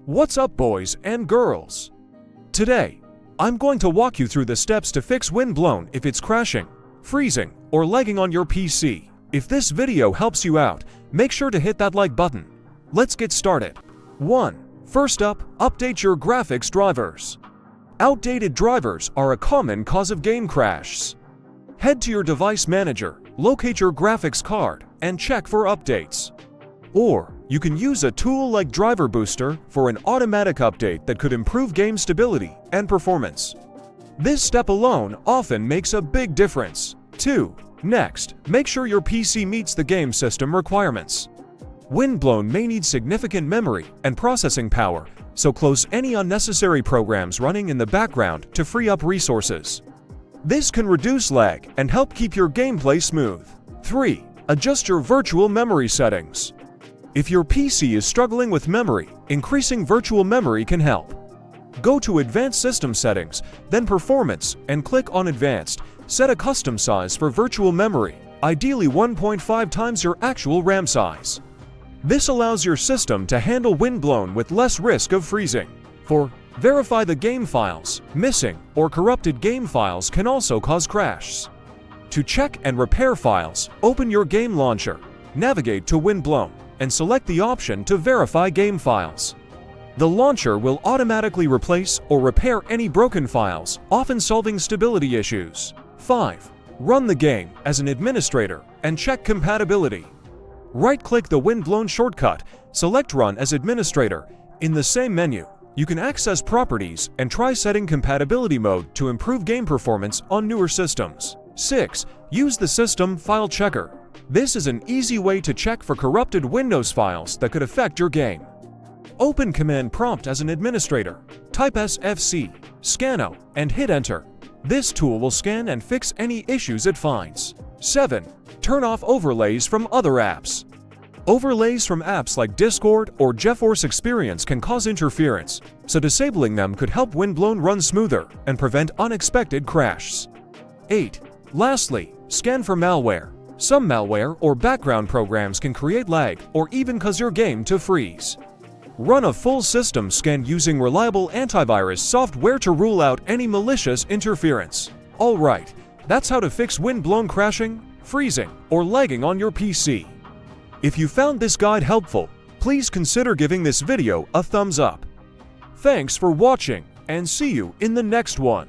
What's up, boys and girls? Today, I'm going to walk you through the steps to fix Windblown if it's crashing, freezing, or lagging on your PC. If this video helps you out, make sure to hit that like button. Let's get started. 1. First up, update your graphics drivers. Outdated drivers are a common cause of game crashes. Head to your device manager, locate your graphics card, and check for updates. Or, you can use a tool like Driver Booster for an automatic update that could improve game stability and performance. This step alone often makes a big difference. 2. Next, make sure your PC meets the game system requirements. Windblown may need significant memory and processing power, so close any unnecessary programs running in the background to free up resources. This can reduce lag and help keep your gameplay smooth. 3. Adjust your virtual memory settings. If your PC is struggling with memory, increasing virtual memory can help. Go to Advanced System Settings, then Performance, and click on Advanced. Set a custom size for virtual memory, ideally 1.5 times your actual RAM size. This allows your system to handle Windblown with less risk of freezing. 4. Verify the game files. Missing or corrupted game files can also cause crashes. To check and repair files, open your game launcher, navigate to Windblown, and select the option to verify game files. The launcher will automatically replace or repair any broken files, often solving stability issues. 5. Run the game as an administrator and check compatibility. Right-click the Windblown shortcut, select Run as Administrator. In the same menu, you can access Properties and try setting compatibility mode to improve game performance on newer systems. 6. Use the System File Checker. This is an easy way to check for corrupted Windows files that could affect your game. Open Command Prompt as an administrator. Type SFC, Scano, and hit Enter. This tool will scan and fix any issues it finds. 7. Turn off overlays from other apps. Overlays from apps like Discord or GeForce Experience can cause interference, so disabling them could help Windblown run smoother and prevent unexpected crashes. 8. Lastly, scan for malware. Some malware or background programs can create lag or even cause your game to freeze. Run a full system scan using reliable antivirus software to rule out any malicious interference. Alright, that's how to fix Windblown crashing, freezing, or lagging on your PC. If you found this guide helpful, please consider giving this video a thumbs up. Thanks for watching, and see you in the next one.